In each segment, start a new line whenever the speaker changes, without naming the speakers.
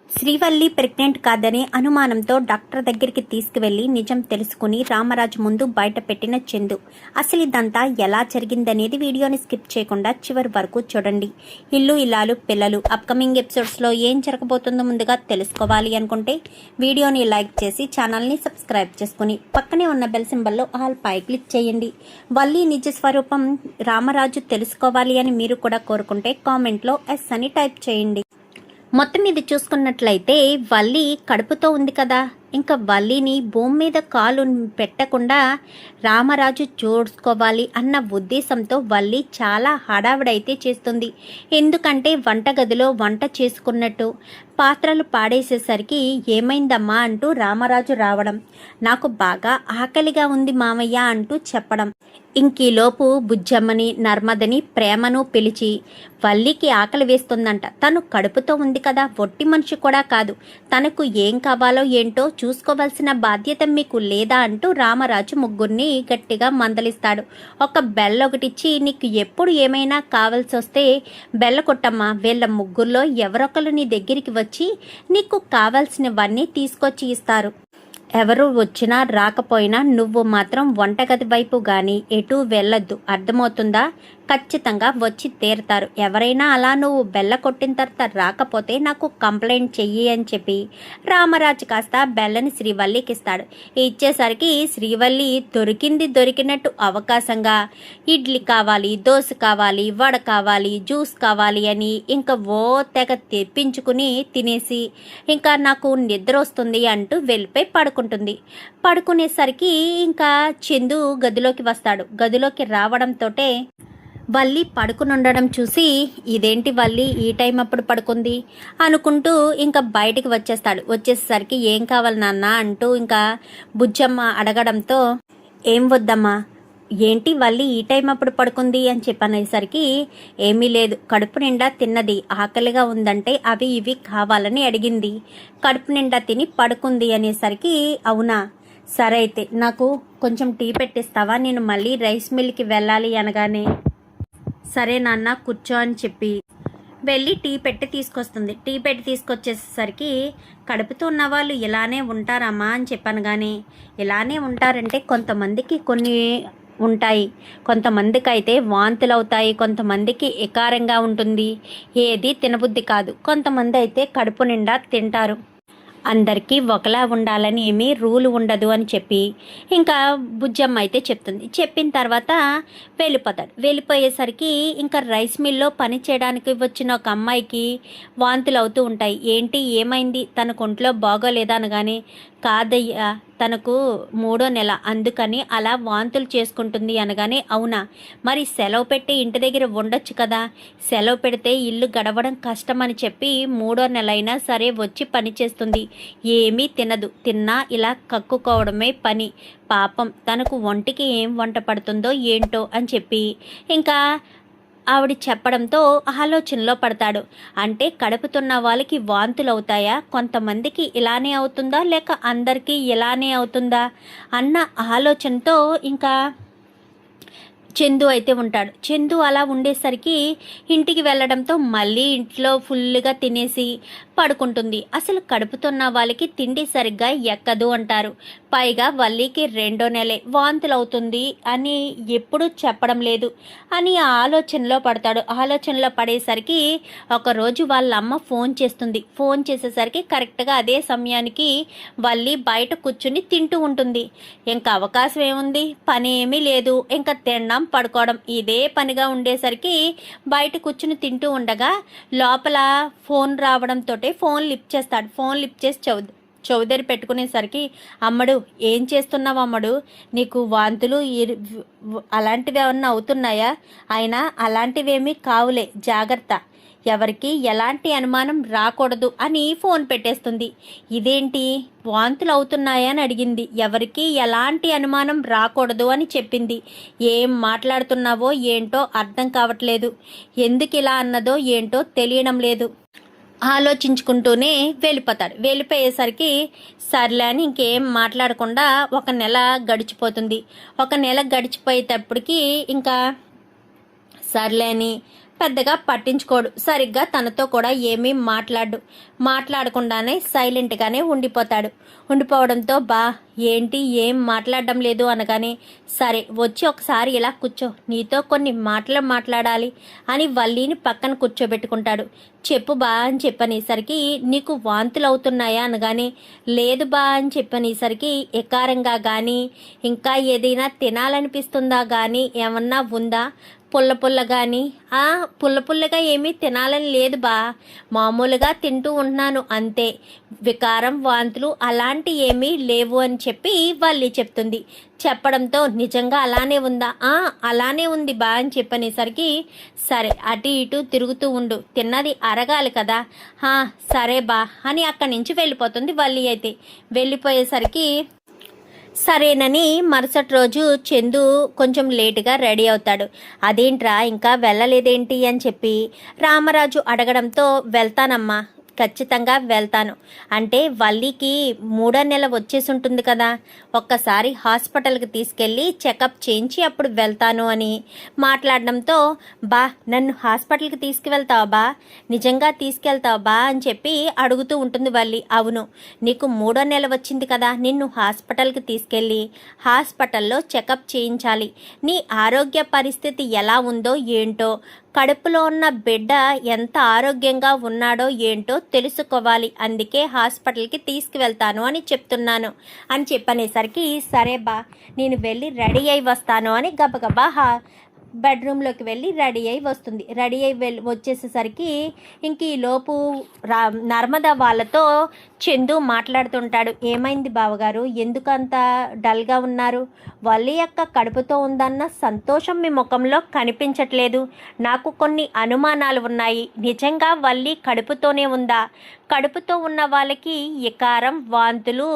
Srivalli pregnant కాదని అనుమానంతో doctor దగ్గరికి తీసుకువెళ్లి నిజం తెలుసుకుని రామరాజు ముందు బయట పెట్టిన చందు. అసలు ఇదంతా ఎలా జరిగిందనేది వీడియోని స్కిప్ చేయకుండా చివరి వరకు చూడండి. ఇల్లు ఇల్లాలు పిల్లలు అప్కమింగ్ ఎపిసోడ్స్లో ఏం జరగబోతుందో ముందుగా తెలుసుకోవాలి అనుకుంటే వీడియోని లైక్ చేసి ఛానల్ని సబ్స్క్రైబ్ చేసుకుని పక్కనే ఉన్న బెల్ సింబల్లో ఆల్ పై క్లిక్ చేయండి. వల్లి నిజ స్వరూపం రామరాజు తెలుసుకోవాలి అని మీరు కూడా కోరుకుంటే కామెంట్లో ఎస్ అని టైప్ చేయండి. మొత్తం ఇది చూసుకున్నట్లయితే వల్లి కడుపుతో ఉంది కదా, ఇంకా వల్లిని భూమి మీద కాలు పెట్టకుండా రామరాజు చూసుకోవాలి అన్న ఉద్దేశంతో వల్లి చాలా హడావిడైతే చేస్తుంది. ఎందుకంటే వంటగదిలో వంట చేసుకున్నట్టు పాత్రలు పాడేసేసరికి ఏమైందమ్మా అంటూ రామరాజు రావడం, నాకు బాగా ఆకలిగా ఉంది మామయ్య అంటూ చెప్పడం, ఇంకీలోపు బుజ్జమ్మని నర్మదని ప్రేమను పిలిచి వల్లికి ఆకలి వేస్తుందంట, తను కడుపుతో ఉంది కదా, ఒట్టి మనిషి కూడా కాదు, తనకు ఏం కావాలో ఏంటో చూసుకోవాల్సిన బాధ్యత మీకు లేదా అంటూ రామరాజు ముగ్గురిని గట్టిగా మందలిస్తాడు. ఒక బెల్ల ఒకటిచ్చి నీకు ఎప్పుడు ఏమైనా కావాల్సి వస్తే బెల్ల కొట్టమ్మా, వీళ్ళ ముగ్గురులో ఎవరొకరు నీ దగ్గరికి వచ్చి నీకు కావాల్సినవన్నీ తీసుకొచ్చి ఇస్తారు. ఎవరు వచ్చినా రాకపోయినా నువ్వు మాత్రం వంటగది వైపు గాని ఎటూ వెళ్ళొద్దు, అర్థమవుతుందా? ఖచ్చితంగా వచ్చి తీరుతారు. ఎవరైనా అలా నువ్వు బెల్ల కొట్టిన తర్వాత రాకపోతే నాకు కంప్లైంట్ చెయ్యి అని చెప్పి రామరాజు కాస్త బెల్లని శ్రీవల్లికి ఇస్తాడు. ఇచ్చేసరికి శ్రీవల్లి దొరికినట్టు అవకాశంగా ఇడ్లీ కావాలి, దోశ కావాలి, వడ కావాలి, జ్యూస్ కావాలి అని ఇంకా ఓ తెగ తెప్పించుకుని తినేసి ఇంకా నాకు నిద్ర వస్తుంది అంటూ వెళ్ళిపోయి పడుకుంటుంది. పడుకునేసరికి ఇంకా చందు గదిలోకి వస్తాడు. గదిలోకి రావడంతోటే వల్లి పడుకునుండడం చూసి ఇదేంటి వల్లి ఈ టైం అప్పుడు పడుకుంది అనుకుంటూ ఇంకా బయటికి వచ్చేస్తాడు. వచ్చేసరికి ఏం కావాలి నాన్న అంటూ ఇంకా బుజ్జమ్మ అడగడంతో ఏం వద్దమ్మా, ఏంటి వల్లి ఈ టైం అప్పుడు పడుకుంది అని చెప్పనేసరికి ఏమీ లేదు, కడుపు నిండా తిన్నది, ఆకలిగా ఉందంటే అవి ఇవి కావాలని అడిగింది, కడుపు నిండా తిని పడుకుంది అనేసరికి అవునా, సరే అయితే నాకు కొంచెం టీ పెట్టిస్తావా, నేను మళ్ళీ రైస్ మిల్కి వెళ్ళాలి అనగానే సరే నాన్న కూర్చో అని చెప్పి వెళ్ళి టీ పెట్టి తీసుకొస్తుంది. టీ పెట్టి తీసుకొచ్చేసరికి కడుపుతో ఉన్న వాళ్ళు ఇలానే ఉంటారమ్మా అని చెప్పాను. కానీ ఇలానే ఉంటారంటే కొంతమందికి కొన్ని ఉంటాయి, కొంతమందికి అయితే వాంతులు అవుతాయి, కొంతమందికి ఎకారంగా ఉంటుంది, ఏది తినబుద్ధి కాదు, కొంతమంది అయితే కడుపు నిండా తింటారు. అందరికీ ఒకలా ఉండాలని ఏమీ రూల్ ఉండదు అని చెప్పి ఇంకా బుజ్జమ్మ అయితే చెప్తుంది. చెప్పిన తర్వాత వెళ్ళిపోతాడు. వెళ్ళిపోయేసరికి ఇంకా రైస్ మిల్లో పని చేయడానికి వచ్చిన ఒక అమ్మాయికి వాంతులు అవుతూ ఉంటాయి. ఏంటి ఏమైంది, తన ఒంట్లో బాగోలేదా అనగానే కాదయ్యా తనకు 3వ నెల అందుకని అలా వాంతులు చేసుకుంటుంది అనగానే అవునా, మరి సెలవు పెట్టి ఇంటి దగ్గర ఉండొచ్చు కదా, సెలవు పెడితే ఇల్లు గడవడం కష్టం అని చెప్పి 3వ నెల అయినా సరే వచ్చి పని చేస్తుంది, ఏమీ తినదు, తిన్నా ఇలా కక్కుకోవడమే పని, పాపం తనకు ఒంటికి ఏం వంట పడుతుందో ఏంటో అని చెప్పి ఇంకా ఆవిడ చెప్పడంతో ఆలోచనలో పడతాడు. అంటే కడుపుతున్న వాళ్ళకి వాంతులు అవుతాయా, కొంతమందికి ఇలానే అవుతుందా లేక అందరికీ ఇలానే అవుతుందా అన్న ఆలోచనతో ఇంకా చందు అయితే ఉంటాడు. చందు అలా ఉండేసరికి ఇంటికి వెళ్ళడంతో మళ్ళీ ఇంట్లో ఫుల్గా తినేసి పడుకుంటుంది. అసలు కడుపుతున్న వాళ్ళకి తిండి సరిగ్గా ఎక్కదు అంటారు, పైగా వల్లికి 2వ నెలే వాంతులు అవుతుంది అని ఎప్పుడూ చెప్పడం లేదు అని ఆలోచనలో పడతాడు. ఆలోచనలో పడేసరికి ఒకరోజు వాళ్ళ అమ్మ ఫోన్ చేస్తుంది. ఫోన్ చేసేసరికి కరెక్ట్గా అదే సమయానికి వల్లి బయట కూర్చుని తింటూ ఉంటుంది. ఇంకా అవకాశం ఏముంది, పని ఏమీ లేదు, ఇంకా తినడం పడుకోవడం ఇదే పనిగా ఉండేసరికి బయట కూర్చుని తింటూ ఉండగా లోపల ఫోన్ రావడంతో ఫోన్ లిఫ్ట్ చేస్తాడు. ఫోన్ లిఫ్ట్ చేసి చౌదరి పెట్టుకునేసరికి అమ్మడు ఏం చేస్తున్నావు అమ్మడు, నీకు వాంతులు అలాంటివి ఏమన్నా అవుతున్నాయా, అయినా అలాంటివేమీ కావులే, జాగ్రత్త, ఎవరికి ఎలాంటి అనుమానం రాకూడదు అని ఫోన్ పెట్టేస్తుంది. ఇదేంటి వాంతులు అవుతున్నాయా అని అడిగింది. ఎవరికి ఎలాంటి అనుమానం రాకూడదు అని చెప్పింది. ఏం మాట్లాడుతున్నావో ఏంటో అర్థం కావట్లేదు, ఎందుకు ఇలా అన్నదో ఏంటో తెలియడం లేదు, ఆలోచించుకుంటూనే వెళ్ళిపోతాడు. వెళ్ళిపోయేసరికి సర్లే అని ఇంకేం మాట్లాడకుండా 1 నెల గడిచిపోతుంది. 1 నెల గడిచిపోయేటప్పటికి ఇంకా సర్లే అని పెద్దగా పట్టించుకోడు. సరిగ్గా తనతో కూడా ఏమీ మాట్లాడకుండానే సైలెంట్గానే ఉండిపోవడంతో ఏంటి ఏం మాట్లాడడం లేదు అనగానే, సరే వచ్చి ఒకసారి ఇలా కూర్చో, నీతో కొన్ని మాట్లాడాలి అని వల్లిని పక్కన కూర్చోబెట్టుకుంటాడు. చెప్పు అని చెప్పనేసరికి, నీకు వాంతులు అవుతున్నాయా అనగానే, లేదు అని చెప్పనేసరికి, ఎకారంగా కానీ ఇంకా ఏదైనా తినాలనిపిస్తుందా కానీ ఏమన్నా ఉందా, పుల్ల కానీ పుల్లగా ఏమీ తినాలని లేదు మామూలుగా తింటూ ఉంటున్నాను అంతే, వికారం వాంతులు అలాంటి ఏమీ లేవు అని చెప్పి వల్లి చెప్తుంది. చెప్పడంతో నిజంగా అలానే ఉందా, అలానే ఉంది అని చెప్పనేసరికి, సరే అటు ఇటు తిరుగుతూ ఉండు, తిన్నది అరగాలి కదా, సరే అని అక్కడి నుంచి వెళ్ళిపోతుంది వల్లి. అయితే వెళ్ళిపోయేసరికి సరేనని మరుసటి రోజు చందు కొంచెం లేటుగా రెడీ అవుతాడు. అదేంట్రా ఇంకా వెళ్ళలేదేంటి అని చెప్పి రామరాజు అడగడంతో, వెళ్తానమ్మా, ఖచ్చితంగా వెళ్తాను అంటే వల్లికి 3వ నెల వచ్చేసి ఉంటుంది కదా, ఒక్కసారి హాస్పిటల్కి తీసుకెళ్ళి చెకప్ చేయించి అప్పుడు వెళ్తాను అని మాట్లాడడంతో, నన్ను హాస్పిటల్కి తీసుకువెళ్తావా నిజంగా తీసుకెళ్తావా అని చెప్పి అడుగుతూ ఉంటుంది వల్లి. అవును, నీకు 3వ నెల వచ్చింది కదా, నిన్ను హాస్పిటల్కి తీసుకెళ్ళి హాస్పిటల్లో చెకప్ చేయించాలి, నీ ఆరోగ్య పరిస్థితి ఎలా ఉందో ఏంటో, కడుపులో ఉన్న బిడ్డ ఎంత ఆరోగ్యంగా ఉన్నాడో ఏంటో తెలుసుకోవాలి, అందుకే హాస్పిటల్కి తీసుకువెళ్తాను అని చెప్తున్నాను అని చెప్పనేసరికి, సరే నేను వెళ్ళి రెడీ అయి వస్తాను అని గబగబా బెడ్రూమ్లోకి వెళ్ళి రెడీ అయి వస్తుంది. రెడీ అయి వచ్చేసేసరికి ఇంక ఈలోపు నర్మద వాళ్ళతో చందు మాట్లాడుతుంటాడు. ఏమైంది బావగారు, ఎందుకంత డల్గా ఉన్నారు, వల్లి యొక్క కడుపుతో ఉందన్న సంతోషం మీ ముఖంలో కనిపించట్లేదు, నాకు కొన్ని అనుమానాలు ఉన్నాయి, నిజంగా వల్లి కడుపుతోనే ఉందా, కడుపుతో ఉన్న వాళ్ళకి వికారం వాంతులు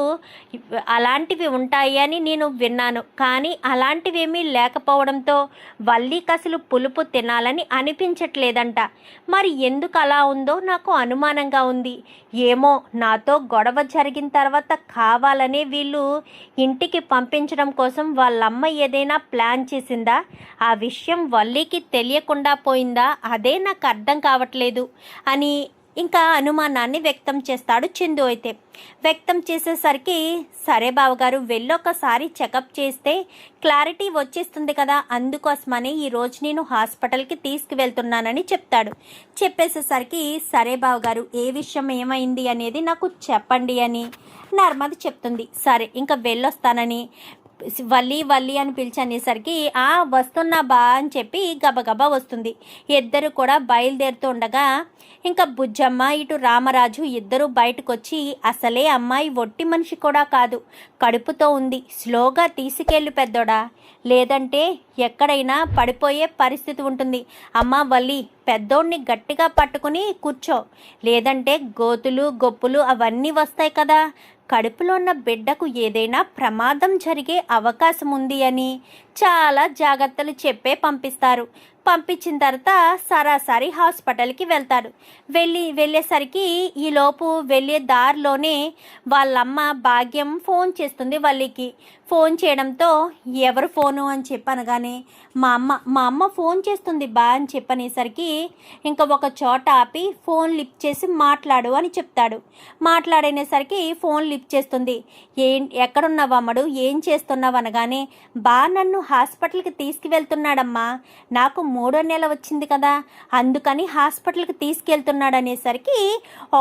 అలాంటివి ఉంటాయి అని నేను విన్నాను, కానీ అలాంటివేమీ లేకపోవడంతో వల్లికి అసలు పులుపు తినాలని అనిపించట్లేదంట, మరి ఎందుకు అలా ఉందో నాకు అనుమానంగా ఉంది, ఏమో నాతో గొడవ జరిగిన తర్వాత కావాలనే వీళ్ళు ఇంటికి పంపించడం కోసం వాళ్ళమ్మ ఏదైనా ప్లాన్ చేసిందా, ఆ విషయం వల్లికి తెలియకుండా పోయిందా, అదే నాకు అర్థం కావట్లేదు అని ఇంకా అనుమానాన్ని వ్యక్తం చేస్తాడు చందు. అయితే వ్యక్తం చేసేసరికి, సరే బావగారు వెళ్ళొకసారి చెకప్ చేస్తే క్లారిటీ వచ్చేస్తుంది కదా, అందుకోసమని ఈరోజు నేను హాస్పిటల్కి తీసుకువెళ్తున్నానని చెప్తాడు. చెప్పేసేసరికి, సరే బావగారు ఏ విషయం ఏమైంది అనేది నాకు చెప్పండి అని నర్మది చెప్తుంది. సరే ఇంకా వెళ్ళొస్తానని వల్లి అని పిలిచనేసరికి, వస్తున్నా అని చెప్పి గబగబా వస్తుంది. ఇద్దరు కూడా బయలుదేరుతూ ఉండగా ఇంకా బుజ్జమ్మ ఇటు రామరాజు ఇద్దరు బయటకు వచ్చి, అసలే అమ్మాయి ఒట్టి మనిషి కూడా కాదు, కడుపుతో ఉంది, స్లోగా తీసుకెళ్ళి పెద్దోడా, లేదంటే ఎక్కడైనా పడిపోయే పరిస్థితి ఉంటుంది, అమ్మ వల్లి పెద్దోడిని గట్టిగా పట్టుకుని కూర్చో, లేదంటే గోతులు గొప్పులు అవన్నీ వస్తాయి కదా, కడుపులో ఉన్న బిడ్డకు ఏదైనా ప్రమాదం జరిగే అవకాశం ఉంది అని చాలా జాగ్రత్తలు చెప్పే పంపిస్తారు. పంపించిన తర్వాత సరాసరి హాస్పిటల్కి వెళ్తాడు. వెళ్ళేసరికి ఈలోపు వెళ్ళే దారిలోనే వాళ్ళమ్మ భాగ్యం ఫోన్ చేస్తుంది వల్లికి. ఫోన్ చేయడంతో, ఎవరు ఫోను అని చెప్పనగానే, మా అమ్మ ఫోన్ చేస్తుంది అని చెప్పనేసరికి ఇంకా ఒక చోట ఆపి ఫోన్ లిఫ్ట్ చేసి మాట్లాడు అని చెప్తాడు. మాట్లాడనేసరికి ఫోన్ లిఫ్ట్ చేస్తుంది. ఎక్కడున్నావు అమ్మడు, ఏం చేస్తున్నావు అనగానే, నన్ను హాస్పిటల్కి తీసుకువెళ్తున్నాడమ్మా, నాకు 3వ నెల వచ్చింది కదా, అందుకని హాస్పిటల్కి తీసుకెళ్తున్నాడు అనేసరికి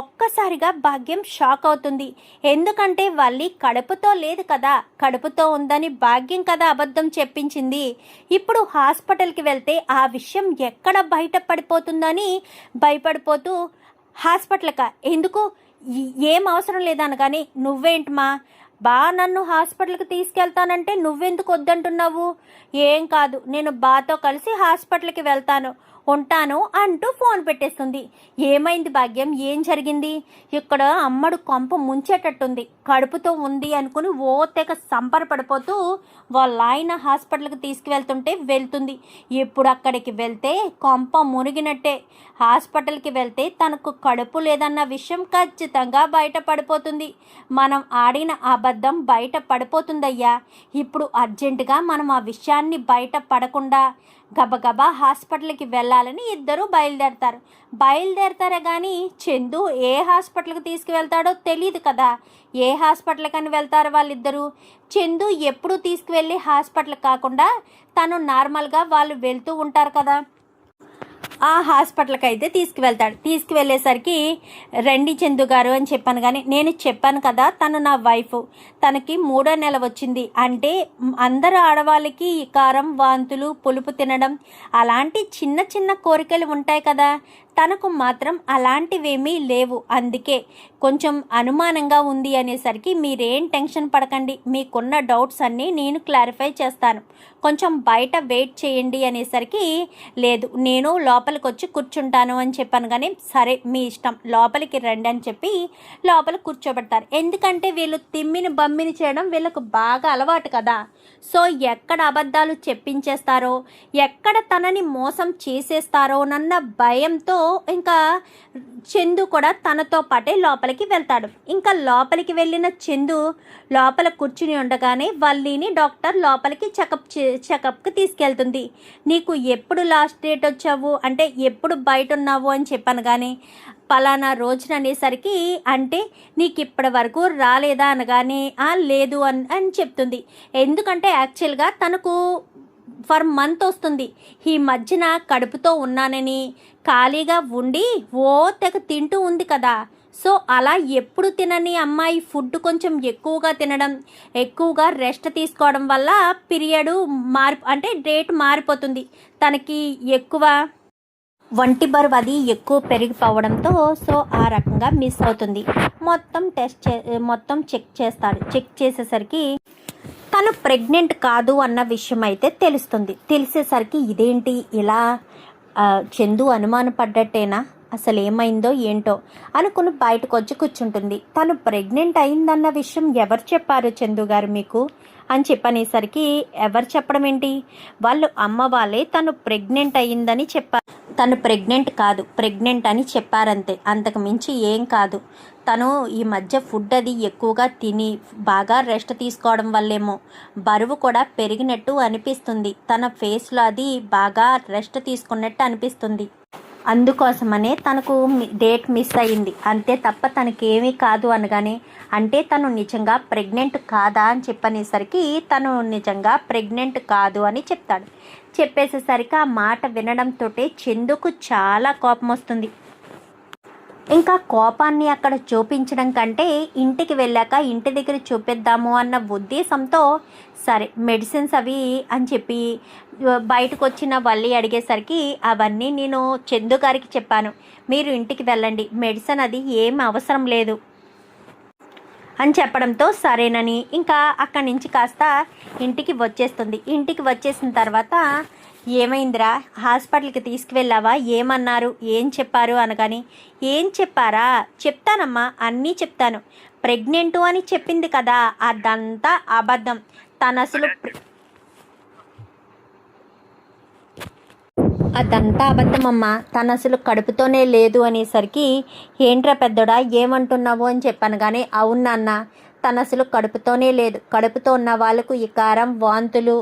ఒక్కసారిగా భాగ్యం షాక్ అవుతుంది. ఎందుకంటే వల్లి కడుపుతో లేదు కదా, కడుపుతో ఉందని భాగ్యం కదా అబద్ధం చెప్పించింది, ఇప్పుడు హాస్పిటల్కి వెళ్తే ఆ విషయం ఎక్కడ బయటపడిపోతుందని భయపడిపోతూ, హాస్పిటల్కా ఎందుకు, ఏం అవసరం లేదనగానే, నువ్వేంటమ్మా నన్ను హాస్పిటల్కి తీసుకెళ్తానంటే నువ్వెందుకు వద్దంటున్నావు, ఏం కాదు నేను బాతో కలిసి హాస్పిటల్కి వెళ్తాను, ఉంటాను అంటూ ఫోన్ పెట్టేస్తుంది. ఏమైంది భాగ్యం, ఏం జరిగింది, ఇక్కడ అమ్మడు కొంప ముంచేటట్టుంది, కడుపుతో ఉంది అనుకుని ఓ తెగ సంబరపడిపోతూ వాళ్ళ ఆయన హాస్పిటల్కి తీసుకువెళ్తుంటే వెళ్తుంది. ఇప్పుడు అక్కడికి వెళ్తే కొంప మునిగినట్టే, హాస్పిటల్కి వెళ్తే తనకు కడుపు లేదన్న విషయం ఖచ్చితంగా బయటపడిపోతుంది, మనం ఆడిన అబద్ధం బయట పడిపోతుందయ్యా, ఇప్పుడు అర్జెంటుగా మనం ఆ విషయాన్ని బయట పడకుండా గబగబా హాస్పిటల్కి వెళ్ళాలని ఇద్దరు బయలుదేరతారే కానీ చందు ఏ హాస్పిటల్కి తీసుకువెళ్తాడో తెలియదు కదా. ఏ హాస్పిటల్కి అని వెళ్తారు వాళ్ళిద్దరూ. చందు ఎప్పుడు తీసుకువెళ్ళి హాస్పిటల్ కాకుండా తను నార్మల్గా వాళ్ళు వెళ్తూ ఉంటారు కదా, ఆ హాస్పిటల్కి అయితే తీసుకువెళ్ళేసరికి రండి చందు గారు అని చెప్పాను. కానీ నేను చెప్పాను కదా, తను నా వైఫ్, తనకి 3వ నెల వచ్చింది అంటే అందరు ఆడవాళ్ళకి ఈ కారం, వాంతులు, పులుపు తినడం అలాంటి చిన్న చిన్న కోరికలు ఉంటాయి కదా, తనకు మాత్రం అలాంటివేమీ లేవు. అందుకే కొంచెం అనుమానంగా ఉంది అనేసరికి మీరేం టెన్షన్ పడకండి, మీకున్న డౌట్స్ అన్నీ నేను క్లారిఫై చేస్తాను, కొంచెం బయట వెయిట్ చేయండి అనేసరికి లేదు నేను లోపలికి వచ్చి కూర్చుంటాను అని చెప్పాను. కానీ సరే మీ ఇష్టం, లోపలికి రండి అని చెప్పి లోపల కూర్చోబెడతారు. ఎందుకంటే వీళ్ళు తిమ్మిని బమ్మిని చేయడం వీళ్ళకు బాగా అలవాటు కదా. సో ఎక్కడ అబద్ధాలు చెప్పించేస్తారో, ఎక్కడ తనని మోసం చేసేస్తారోనన్న భయంతో ఇంకా చందు కూడా తనతో పాటే లోపలికి వెళ్తాడు. ఇంకా లోపలికి వెళ్ళిన చందు లోపల కూర్చుని ఉండగానే వల్లిని డాక్టర్ లోపలికి చెకప్కి తీసుకెళ్తుంది. నీకు ఎప్పుడు లాస్ట్ డేట్ వచ్చావు అంటే ఎప్పుడు బయట ఉన్నావు అని చెప్పాను. కానీ పలానా రోజున అనేసరికి అంటే నీకు ఇప్పటి వరకు రాలేదా అనగానే లేదు అని చెప్తుంది. ఎందుకంటే యాక్చువల్గా తనకు ఫర్ మంత్ వస్తుంది. ఈ మధ్యన కడుపుతో ఉన్నానని ఖాళీగా ఉండి తెగ తింటూ ఉంది కదా. సో అలా ఎప్పుడు తినని అమ్మాయి ఫుడ్ కొంచెం ఎక్కువగా తినడం, ఎక్కువగా రెస్ట్ తీసుకోవడం వల్ల పీరియడ్ అంటే డేట్ మారిపోతుంది. తనకి ఎక్కువ వంటి బరువు అది ఎక్కువ పెరిగిపోవడంతో సో ఆ రకంగా మిస్ అవుతుంది. మొత్తం చెక్ చేస్తాడు. చెక్ చేసేసరికి తను ప్రెగ్నెంట్ కాదు అన్న విషయం అయితే తెలుస్తుంది. తెలిసేసరికి ఇదేంటి ఇలా చందు అనుమానపడ్డట్టేనా, అసలు ఏమైందో ఏంటో అనుకుని బయటకు వచ్చి కూర్చుంటుంది. తను ప్రెగ్నెంట్ అయిందన్న విషయం ఎవరు చెప్పారు చందు గారు మీకు అని చెప్పనేసరికి ఎవరు చెప్పడం ఏంటి, వాళ్ళు అమ్మ వాళ్ళే తను ప్రెగ్నెంట్ అయ్యిందని చెప్పారు. తను ప్రెగ్నెంట్ కాదు, ప్రెగ్నెంట్ అని చెప్పారంతే, అంతకు మించి ఏం కాదు. తను ఈ మధ్య ఫుడ్ అది ఎక్కువగా తిని బాగా రెస్ట్ తీసుకోవడం వల్లేమో బరువు కూడా పెరిగినట్టు అనిపిస్తుంది. తన ఫేస్లో అది బాగా రెస్ట్ తీసుకున్నట్టు అనిపిస్తుంది. అందుకోసమనే తనకు డేట్ మిస్ అయ్యింది అంతే తప్ప తనకేమీ కాదు అనగానే, అంటే తను నిజంగా ప్రెగ్నెంట్ కాదా అని చెప్పనేసరికి తను నిజంగా ప్రెగ్నెంట్ కాదు అని చెప్తాడు. చెప్పేసేసరికి ఆ మాట వినడంతో చందుకు చాలా కోపం వస్తుంది. ఇంకా కోపాన్ని అక్కడ చూపించడం కంటే ఇంటికి వెళ్ళాక ఇంటి దగ్గర చూపిద్దాము అన్న ఉద్దేశంతో సరే మెడిసిన్స్ అవి అని చెప్పి బయటకు వచ్చిన వల్లి అడిగేసరికి అవన్నీ నేను చందు గారికి చెప్పాను, మీరు ఇంటికి వెళ్ళండి, మెడిసిన్ అది ఏం అవసరం లేదు అని చెప్పడంతో సరేనని ఇంకా అక్కడి నుంచి కాస్త ఇంటికి వచ్చేస్తుంది. ఇంటికి వచ్చేసిన తర్వాత ఏమైందిరా, హాస్పిటల్కి తీసుకువెళ్ళావా, ఏమన్నారు, ఏం చెప్పారు అనగాని, ఏం చెప్పారా, చెప్తానమ్మా అన్నీ చెప్తాను, ప్రెగ్నెంటు అని చెప్పింది కదా అదంతా అబద్ధం, అదంతా అబద్ధమమ్మా, తను అసలు కడుపుతోనే లేదు అనేసరికి ఏంట్రా పెద్దోడా ఏమంటున్నావు అని చెప్పాను. కానీ అవును నాన్న, తను అసలు కడుపుతోనే లేదు, కడుపుతో ఉన్న వాళ్ళకు ఈ కారం, వాంతులు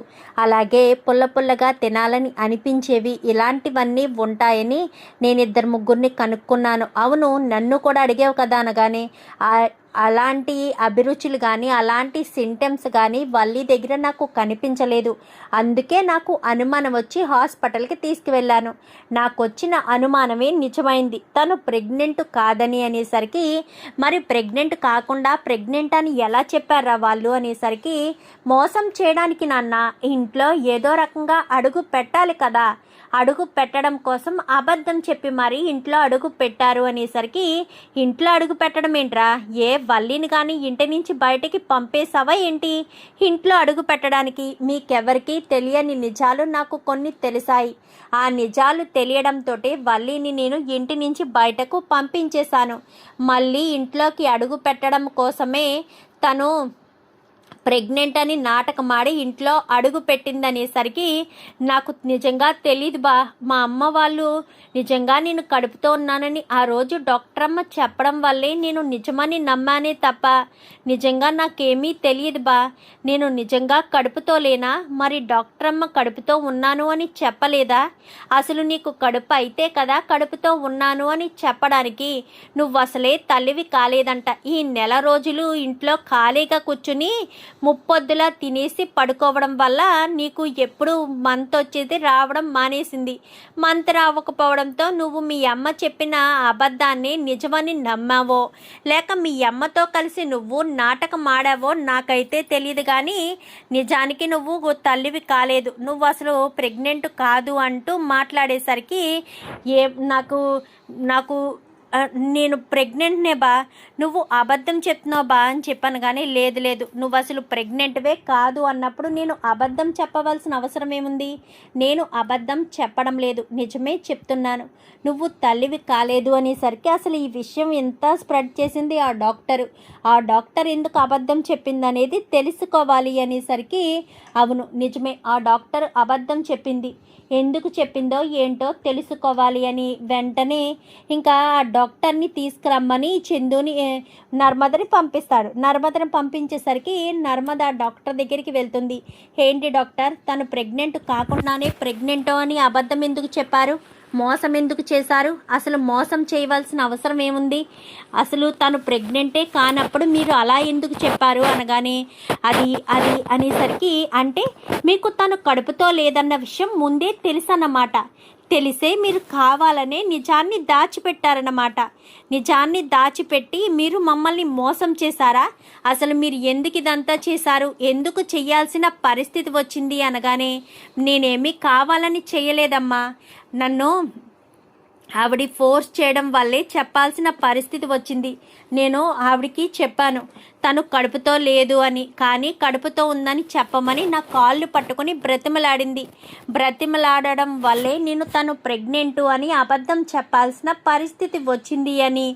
అలాగే పుల్లగా తినాలని అనిపించేవి ఇలాంటివన్నీ ఉంటాయని నేను 2-3 కనుక్కున్నాను. అవును నన్ను కూడా అడిగావు కదా అనగానే, అలాంటి అభిరుచులు కానీ అలాంటి సింటమ్స్ కానీ వల్లి దగ్గర నాకు కనిపించలేదు. అందుకే నాకు అనుమానం వచ్చి హాస్పిటల్కి తీసుకువెళ్ళాను. నాకు వచ్చిన అనుమానమే నిజమైంది, తను ప్రెగ్నెంట్ కాదని అనేసరికి, మరి ప్రెగ్నెంట్ కాకుండా ప్రెగ్నెంట్ అని ఎలా చెప్పారా వాళ్ళు అనేసరికి, మోసం చేయడానికి నాన్న ఇంట్లో ఏదో రకంగా అడుగు పెట్టాలి కదా, అడుగు పెట్టడం కోసం అబద్ధం చెప్పి మరి ఇంట్లో అడుగు పెట్టారు అనేసరికి, ఇంట్లో అడుగు పెట్టడం ఏంట్రా, ఏ వల్లిని కానీ ఇంటి నుంచి బయటికి పంపేసావా ఏంటి, ఇంట్లో అడుగు పెట్టడానికి మీకెవరికి తెలియని నిజాలు నాకు కొన్ని తెలిసాయి. ఆ నిజాలు తెలియడంతో వల్లిని నేను ఇంటి నుంచి బయటకు పంపించేశాను. మళ్ళీ ఇంట్లోకి అడుగు పెట్టడం కోసమే తను ప్రెగ్నెంట్ అని నాటకమాడి ఇంట్లో అడుగు పెట్టిందనేసరికి నాకు నిజంగా తెలియదు మా అమ్మ వాళ్ళు నిజంగా నేను కడుపుతో ఉన్నానని ఆ రోజు డాక్టర్ అమ్మ చెప్పడం వల్లే నేను నిజమని నమ్మానే తప్ప నిజంగా నాకేమీ తెలియదు నేను నిజంగా కడుపుతో లేనా? మరి డాక్టర్ అమ్మ కడుపుతో ఉన్నాను అని చెప్పలేదా? అసలు నీకు కడుపు అయితే కదా కడుపుతో ఉన్నాను అని చెప్పడానికి. నువ్వు అసలే తల్లివి కాలేదంట. ఈ నెల రోజులు ఇంట్లో ఖాళీగా కూర్చుని ముప్పొద్దులా తినేసి పడుకోవడం వల్ల నీకు ఎప్పుడు మంత్ వచ్చేది రావడం మానేసింది. మంత్ రావకపోవడంతో నువ్వు మీ అమ్మ చెప్పిన అబద్ధాన్ని నిజమని నమ్మావో లేక మీ అమ్మతో కలిసి నువ్వు నాటకం ఆడావో నాకైతే తెలియదు. కానీ నిజానికి నువ్వు తల్లివి కాలేదు, నువ్వు అసలు ప్రెగ్నెంట్ కాదు అంటూ మాట్లాడేసరికి నాకు నేను ప్రెగ్నెంట్నే నువ్వు అబద్ధం చెప్తున్నావు అని చెప్పాను. కానీ లేదు నువ్వు అసలు ప్రెగ్నెంట్వే కాదు అన్నప్పుడు నేను అబద్ధం చెప్పవలసిన అవసరం ఏముంది? నేను అబద్ధం చెప్పడం లేదు, నిజమే చెప్తున్నాను. నువ్వు తల్లివి కాలేదు అనేసరికి అసలు ఈ విషయం ఎంత స్ప్రెడ్ చేసింది ఆ డాక్టర్ ఎందుకు అబద్ధం చెప్పింది అనేది తెలుసుకోవాలి అనేసరికి అవును నిజమే, ఆ డాక్టర్ అబద్ధం చెప్పింది. ఎందుకు చెప్పిందో ఏంటో తెలుసుకోవాలి అని వెంటనే ఇంకా ఆ డాక్టర్ని తీసుకురమ్మని చందుని నర్మదని పంపిస్తాడు. నర్మదని పంపించేసరికి నర్మద డాక్టర్ దగ్గరికి వెళ్తుంది. ఏంటి డాక్టర్, తను ప్రెగ్నెంట్ కాకుండానే ప్రెగ్నెంటో అని అబద్ధం ఎందుకు చెప్పారు? మోసం ఎందుకు చేశారు? అసలు మోసం చేయవలసిన అవసరం ఏముంది? అసలు తను ప్రెగ్నెంటే కానప్పుడు మీరు అలా ఎందుకు చెప్పారు అనగానే అది అనేసరికి అంటే మీకు తను కడుపుతో లేదన్న విషయం ముందే తెలుసన్నమాట. తెలిసే మీరు కావాలనే నిజాన్ని దాచిపెట్టారన్నమాట. నిజాన్ని దాచిపెట్టి మీరు మమ్మల్ని మోసం చేశారా? అసలు మీరు ఎందుకు ఇదంతా చేశారు? ఎందుకు చేయాల్సిన పరిస్థితి వచ్చింది అనగానే నేనేమీ కావాలని చేయలేదమ్మా, నన్ను ఆవిడ ఫోర్స్ చేయడం వల్లే చెప్పాల్సిన పరిస్థితి వచ్చింది. నేను ఆవిడికి చెప్పాను తను కడుపుతో లేదు అని, కానీ కడుపుతో ఉందని చెప్పమని నా కాళ్ళు పట్టుకుని బ్రతిమలాడడం వల్లే నేను తను ప్రెగ్నెంటు అని అబద్ధం చెప్పాల్సిన పరిస్థితి వచ్చింది అని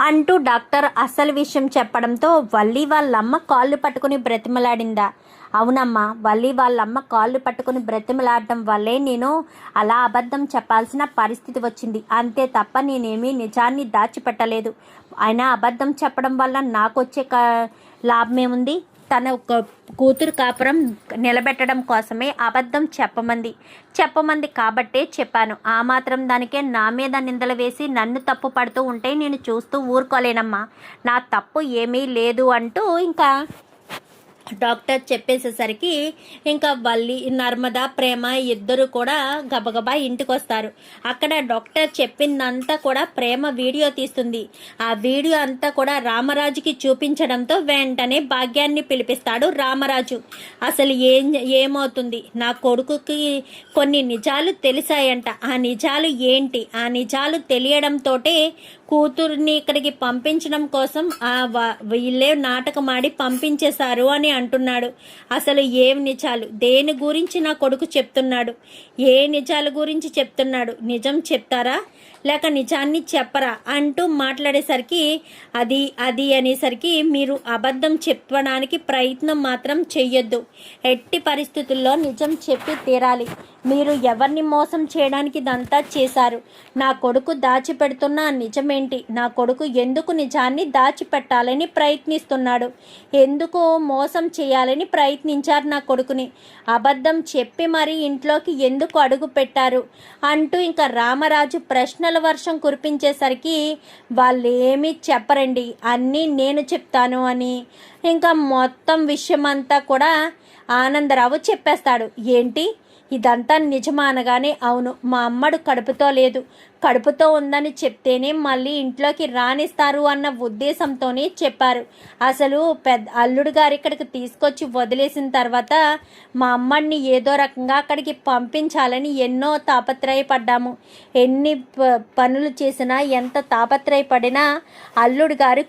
అంటూ డాక్టర్ అసలు విషయం చెప్పడంతో వల్లి వాళ్ళమ్మ కాళ్ళు పట్టుకుని బ్రతిమలాడిందా? అవునమ్మా, వల్లి వాళ్ళమ్మ కాళ్ళు పట్టుకుని బ్రతిమలాడడం వల్లే నేను అలా అబద్ధం చెప్పాల్సిన పరిస్థితి వచ్చింది, అంతే తప్ప నేనేమీ నిజాన్ని దాచిపెట్టలేదు. అయినా అబద్ధం చెప్పడం వల్ల నాకు వచ్చే లాభమేముంది? తన కూతురు కాపురం నిలబెట్టడం కోసమే అబద్ధం చెప్పమంది కాబట్టే చెప్పాను. ఆ మాత్రం దానికే నా మీద నిందలు వేసి నన్ను తప్పు పడుతూ ఉంటే నేను చూస్తూ ఊరుకోలేనమ్మా. నా తప్పు ఏమీ లేదు అంటూ ఇంకా డాక్టర్ చెప్పేసేసరికి ఇంకా వల్లి నర్మద ప్రేమ ఇద్దరు కూడా గబగబా ఇంటికి వస్తారు. అక్కడ డాక్టర్ చెప్పిందంతా కూడా ప్రేమ వీడియో తీస్తుంది. ఆ వీడియో అంతా కూడా రామరాజుకి చూపించడంతో వెంటనే భాగ్యాన్ని పిలిపిస్తాడు రామరాజు. అసలు ఏమవుతుంది? నా కొడుకుకి కొన్ని నిజాలు తెలిసాయంట. ఆ నిజాలు ఏంటి? ఆ నిజాలు తెలియడంతోటే కూతుర్ని ఇక్కడికి పంపించడం కోసం వీళ్ళే నాటకమాడి పంపించేశారు అని అంటున్నాడు. అసలు ఏం నిజాలు? దేని గురించి నా కొడుకు చెప్తున్నాడు? ఏ నిజాల గురించి చెప్తున్నాడు? నిజం చెప్తారా లేక నిజాన్ని చెప్పరా అంటూ మాట్లాడేసరికి అది అనేసరికి మీరు అబద్ధం చెప్పడానికి ప్రయత్నం మాత్రం చెయ్యొద్దు. ఎట్టి పరిస్థితుల్లో నిజం చెప్పి తీరాలి. మీరు ఎవరిని మోసం చేయడానికి ఇదంతా చేశారు? నా కొడుకు దాచిపెడుతున్న నిజమేంటి? నా కొడుకు ఎందుకు నిజాన్ని దాచిపెట్టాలని ప్రయత్నిస్తున్నాడు? ఎందుకు మోసం చేయాలని ప్రయత్నించారు నా కొడుకుని? అబద్ధం చెప్పి మరి ఇంట్లోకి ఎందుకు అడుగు పెట్టారు అంటూ ఇంకా రామరాజు ప్రశ్నల వర్షం కురిపించేసరికి వాళ్ళు ఏమీ చెప్పరండి, అన్నీ నేను చెప్తాను అని ఇంకా మొత్తం విషయం అంతా కూడా ఆనందరావు చెప్పేస్తాడు. ఏంటి ఇదంతా నిజమా అనగానే అవును, మా అమ్మడు కడుపుతో లేదు, కడుపుతో ఉందని చెప్తేనే మళ్ళీ ఇంట్లోకి రానిస్తారు అన్న ఉద్దేశంతోనే చెప్పారు. అసలు అల్లుడు గారు ఇక్కడికి తీసుకొచ్చి వదిలేసిన తర్వాత మా అమ్మడిని ఏదో రకంగా అక్కడికి పంపించాలని ఎన్నో తాపత్రయపడ్డాము. ఎన్ని పనులు చేసినా ఎంత తాపత్రయపడినా అల్లుడు గారు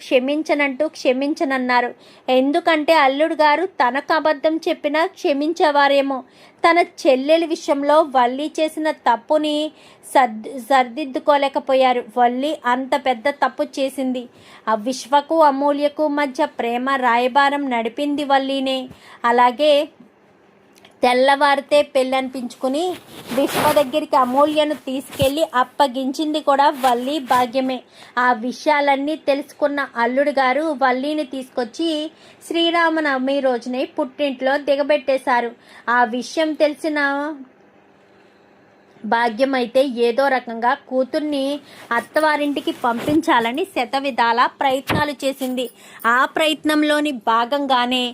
క్షమించనన్నారు. ఎందుకంటే అల్లుడు గారు తనకు అబద్ధం చెప్పినా క్షమించేవారేమో. తన చెల్లెలి విషయంలో వల్లి చేసిన తప్పుని సర్ది సరిదిద్దుకోలేకపోయారు. వల్లి అంత పెద్ద తప్పు చేసింది. ఆ విశ్వకు అమూల్యకు మధ్య ప్రేమ రాయబారం నడిపింది వల్లినే. అలాగే తెల్లవారితే పెళ్ళనిపించుకుని విశ్వ దగ్గరికి అమూల్యను తీసుకెళ్ళి అప్పగించింది కూడా వల్లి భాగ్యమే. ఆ విషయాలన్నీ తెలుసుకున్న అల్లుడు గారు వల్లిని తీసుకొచ్చి శ్రీరామనవమి రోజునే పుట్టింట్లో దిగబెట్టేశారు. ఆ విషయం తెలిసిన భాగ్యం అయితే ఏదో రకంగా కూతుర్ని అత్తవారింటికి పంపించాలని శతవిధాల ప్రయత్నాలు చేసింది. ఆ ప్రయత్నంలోని భాగంగానే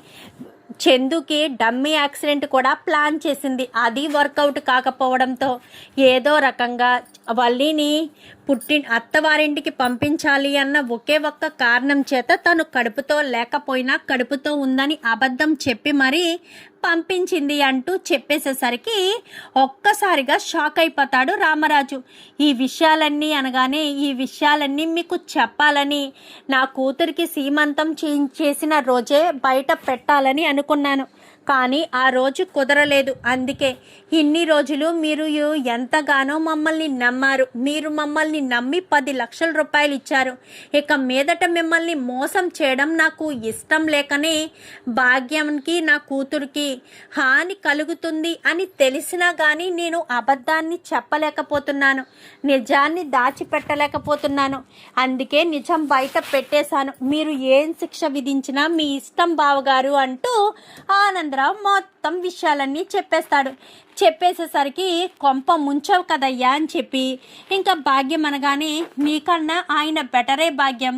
చందుకి డమ్మీ యాక్సిడెంట్ కూడా ప్లాన్ చేసింది. అది వర్కౌట్ కాకపోవడంతో ఏదో రకంగా వల్లిని అత్తవారింటికి పంపించాలి అన్న ఒకే ఒక్క కారణం చేత తను కడుపుతో లేకపోయినా కడుపుతో ఉందని అబద్ధం చెప్పి మరీ పంపించింది అంటూ చెప్పేసేసరికి ఒక్కసారిగా షాక్ అయిపోతాడు రామరాజు. ఈ విషయాలన్నీ మీకు చెప్పాలని, నా కూతురికి సీమంతం చేసిన రోజే బయట పెట్టాలని అనుకున్నాను. కానీ ఆ రోజు కుదరలేదు. అందుకే ఇన్ని రోజులు మీరు ఎంతగానో మమ్మల్ని నమ్మారు. మీరు మమ్మల్ని నమ్మి 10 లక్షల రూపాయలు ఇచ్చారు. ఇక మీదట మిమ్మల్ని మోసం చేయడం నాకు ఇష్టం లేకనే భాగ్యానికి నా కూతురికి హాని కలుగుతుంది అని తెలిసినా కానీ నేను అబద్ధాన్ని చెప్పలేకపోతున్నాను, నిజాన్ని దాచిపెట్టలేకపోతున్నాను. అందుకే నిజం బయట పెట్టేశాను. మీరు ఏం శిక్ష విధించినా మీ ఇష్టం బావగారు అంటూ ఆనందరావు మొత్తం విషయాలన్నీ చెప్పేస్తాడు. చెప్పేసేసరికి కొంప ముంచవు కదయ్యా అని చెప్పి ఇంకా భాగ్యం అనగానే నీకన్నా ఆయన బెటరే భాగ్యం.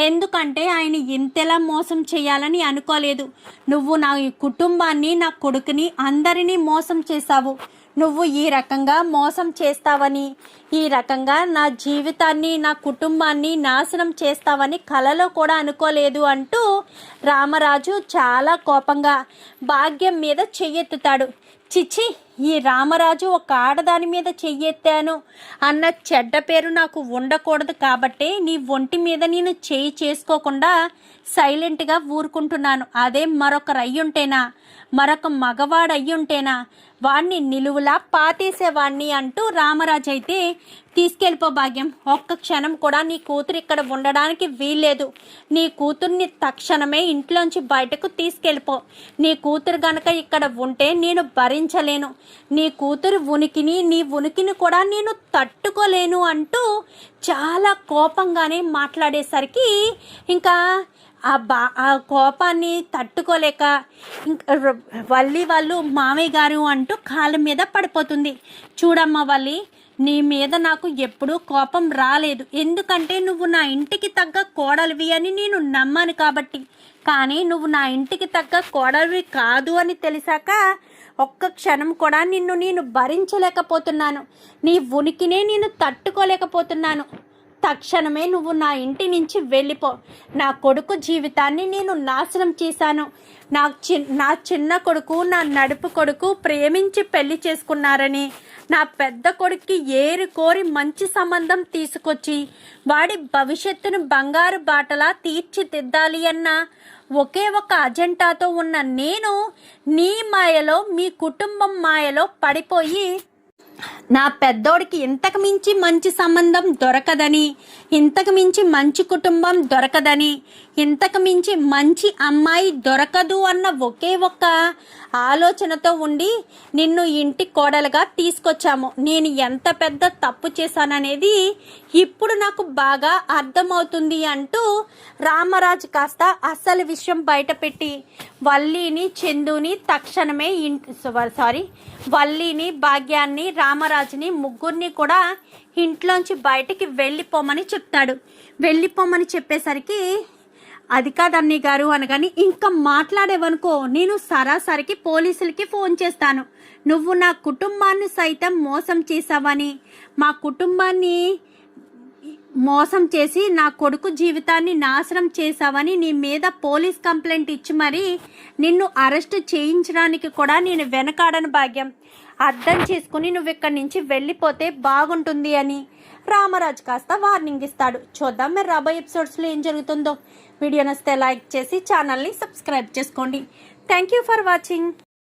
ఎందుకంటే ఆయన ఇంతలా మోసం చేయాలని అనుకోలేదు. నువ్వు నా కుటుంబాన్ని, నా కొడుకుని, అందరినీ మోసం చేశావు. నువ్వు ఈ రకంగా మోసం చేస్తావని, ఈ రకంగా నా జీవితాన్ని, నా కుటుంబాన్ని నాశనం చేస్తావని కలలో కూడా అనుకోలేదు అంటూ రామరాజు చాలా కోపంగా భాగ్యం మీద చెయ్యెత్తుతాడు. చిచ్చి, ఈ రామరాజు ఒక ఆడదాని మీద చెయ్యెత్తాను అన్న చెడ్డ పేరు నాకు ఉండకూడదు కాబట్టి నీ ఒంటి మీద నేను చేయి చేసుకోకుండా సైలెంట్గా ఊరుకుంటున్నాను. అదే మరొకరు అయ్యుంటేనా, మరొక మగవాడు అయ్యుంటేనా వాణ్ణి నిలువులా పాతేసేవాణ్ణి అంటూ రామరాజు అయితే తీసుకెళ్ళిపో భాగ్యం, ఒక్క క్షణం కూడా నీ కూతురు ఇక్కడ ఉండడానికి వీల్లేదు. నీ కూతుర్ని తక్షణమే ఇంట్లోంచి బయటకు తీసుకెళ్ళిపో. నీ కూతురు గనక ఇక్కడ ఉంటే నేను భరించలేను. నీ కూతురు నీ ఉనికిని కూడా నేను తట్టుకోలేను అంటూ చాలా కోపంగానే మాట్లాడేసరికి ఇంకా ఆ కోపాన్ని తట్టుకోలేక వల్లి వాళ్ళు మామయ్య గారు అంటూ కాళ్ళ మీద పడిపోతుంది. చూడమ్మా వల్లి, నీ మీద నాకు ఎప్పుడూ కోపం రాలేదు. ఎందుకంటే నువ్వు నా ఇంటికి తగ్గ కోడలివి అని నేను నమ్మాను కాబట్టి. కానీ నువ్వు నా ఇంటికి తగ్గ కోడలివి కాదు అని తెలిసాక ఒక్క క్షణం కూడా నిన్ను నేను భరించలేకపోతున్నాను. నీ ఉనికినే నేను తట్టుకోలేకపోతున్నాను. తక్షణమే నువ్వు నా ఇంటి నుంచి వెళ్ళిపో. నా కొడుకు జీవితాన్ని నేను నాశనం చేశాను. నా చిన్న కొడుకు, నా నడుపు కొడుకు ప్రేమించి పెళ్లి చేసుకున్నారని, నా పెద్ద కొడుక్కి ఏరి కోరి మంచి సంబంధం తీసుకొచ్చి వాడి భవిష్యత్తును బంగారు బాటలా తీర్చిదిద్దాలి అన్న ఒకే ఒక అజెండాతో ఉన్న నేను నీ మాయలో, మీ కుటుంబం మాయలో పడిపోయి నా పెద్దోడికి ఇంతకు మించి మంచి సంబంధం దొరకదని, ఇంతకు మించి మంచి కుటుంబం దొరకదని, ఇంతకు మించి మంచి అమ్మాయి దొరకదు అన్న ఒకే ఒక్క ఆలోచనతో ఉండి నిన్ను ఇంటి కోడలుగా తీసుకొచ్చాము. నేను ఎంత పెద్ద తప్పు చేశాననేది ఇప్పుడు నాకు బాగా అర్థమవుతుంది అంటూ రామరాజు కాస్త అసలు విషయం బయటపెట్టి వల్లిని, చందుని తక్షణమే వల్లిని, భాగ్యాన్ని, రామరాజుని ముగ్గురిని కూడా ఇంట్లోంచి బయటికి వెళ్ళిపోమని చెప్తాడు. వెళ్ళిపోమని చెప్పేసరికి అది కాదన్నీ గారు అనగాని ఇంకా మాట్లాడేవనుకో నేను సరాసరికి పోలీసులకి ఫోన్ చేస్తాను. నువ్వు నా కుటుంబాన్ని సైతం మోసం చేసావని, మా కుటుంబాన్ని మోసం చేసి నా కొడుకు జీవితాన్ని నాశనం చేశావని నీ మీద పోలీస్ కంప్లైంట్ ఇచ్చి మరి నిన్ను అరెస్ట్ చేయించడానికి కూడా నేను వెనకాడను భాగ్యం. అర్థం చేసుకుని నువ్వు ఇక్కడి నుంచి వెళ్ళిపోతే బాగుంటుంది అని రామరాజు కాస్త వార్నింగ్ ఇస్తాడు. చూద్దాం మరి రాబోయే ఎపిసోడ్స్లో ఏం జరుగుతుందో. వీడియో నచ్చితే లైక్ చేసి ఛానల్ని సబ్స్క్రైబ్ చేసుకోండి. Thank you for watching.